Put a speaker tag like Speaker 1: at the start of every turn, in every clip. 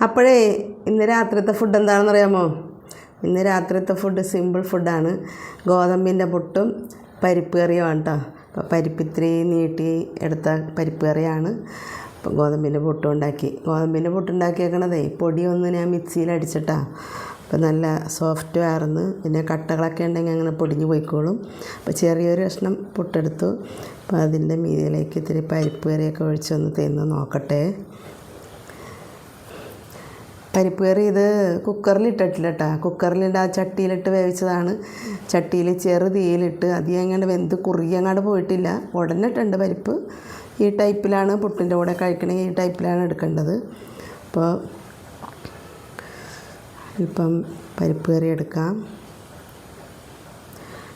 Speaker 1: അപ്പോഴേ ഇന്ന് രാത്രിത്തെ ഫുഡ് എന്താണെന്ന് അറിയാമോ? ഇന്ന് രാത്രിത്തെ ഫുഡ് സിമ്പിൾ ഫുഡാണ്. ഗോതമ്പിൻ്റെ പുട്ടും പരിപ്പ് കറിയുമാണ് കേട്ടോ. അപ്പോൾ പരിപ്പ് ഇത്തിരി നീട്ടി എടുത്ത പരിപ്പ് കറിയാണ്. അപ്പോൾ ഗോതമ്പിൻ്റെ പുട്ടുണ്ടാക്കിയേക്കണതേ പൊടിയൊന്ന് ഞാൻ മിക്സിയിൽ അടിച്ചിട്ടാണ്. അപ്പോൾ നല്ല സോഫ്റ്റ് ആയിരുന്നു. പിന്നെ കട്ടകളൊക്കെ ഉണ്ടെങ്കിൽ അങ്ങനെ പൊടിഞ്ഞ് പോയിക്കോളും. അപ്പോൾ ചെറിയൊരു കഷ്ണം പുട്ടെടുത്തു. അപ്പോൾ അതിൻ്റെ മീതിയിലേക്ക് ഇത്തിരി പരിപ്പ് കറിയൊക്കെ ഒഴിച്ചൊന്ന് തിന്ന് നോക്കട്ടെ. പരിപ്പ് കറി ഇത് കുക്കറിലിട്ടിട്ടില്ല കേട്ടോ. കുക്കറിലിട്ട് ആ ചട്ടിയിലിട്ട് വേവിച്ചതാണ്. ചട്ടിയിൽ ചെറു തീയിലിട്ട് അധികം അങ്ങോട്ട് വെന്ത് കുറുകിയങ്ങാണ്ട് പോയിട്ടില്ല. ഉടനെ ഇട്ടുണ്ട് പരിപ്പ്. ഈ ടൈപ്പിലാണ് പുട്ടിൻ്റെ കൂടെ കഴിക്കണമെങ്കിൽ ഈ ടൈപ്പിലാണ് എടുക്കേണ്ടത്. അപ്പോൾ ഇപ്പം പരിപ്പ് കറി എടുക്കാം.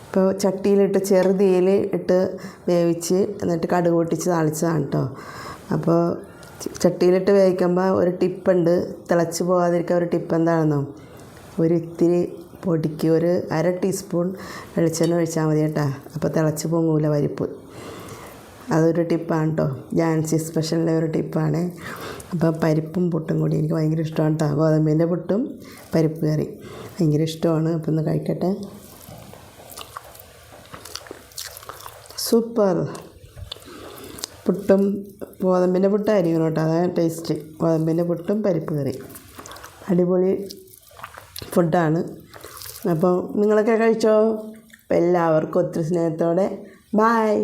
Speaker 1: ഇപ്പോൾ ചട്ടിയിലിട്ട് ചെറു തീയിൽ ഇട്ട് വേവിച്ച് എന്നിട്ട് കടുക് പൊട്ടിച്ച് താളിച്ചതാണ് കേട്ടോ. അപ്പോൾ ചട്ടിയിലിട്ട് വേവിക്കുമ്പോൾ ഒരു ടിപ്പുണ്ട്, തിളച്ച് പോകാതിരിക്കാൻ. ഒരു ടിപ്പ് എന്താണെന്നോ, ഒരിത്തിരി പൊടിക്ക് ഒരു 1/2 ടീസ്പൂൺ വെളിച്ചെണ്ണ ഒഴിച്ചാൽ മതി കേട്ടോ. അപ്പോൾ തിളച്ച് പൊങ്ങൂല പരിപ്പ്. അതൊരു ടിപ്പാണ് കേട്ടോ, ജാൻസി സ്പെഷ്യലിലെ ഒരു ടിപ്പാണ്. അപ്പോൾ പരിപ്പും പുട്ടും കൂടി എനിക്ക് ഭയങ്കര ഇഷ്ടമാണ് കേട്ടോ. ഗോതമ്പിൻ്റെ പുട്ടും പരിപ്പ് കറി ഭയങ്കര ഇഷ്ടമാണ്. അപ്പോൾ ഒന്ന് കഴിക്കട്ടെ. സൂപ്പർ പുട്ടും ഗോതമ്പിൻ്റെ പുട്ടായിരിക്കും കേട്ടോ, അതാണ് ടേസ്റ്റ്. ഗോതമ്പിൻ്റെ പുട്ടും പരിപ്പ് കറി അടിപൊളി ഫുഡാണ്. അപ്പോൾ നിങ്ങളൊക്കെ കഴിച്ചോ? അപ്പോൾ എല്ലാവർക്കും ഒത്തിരി സ്നേഹത്തോടെ ബായ്.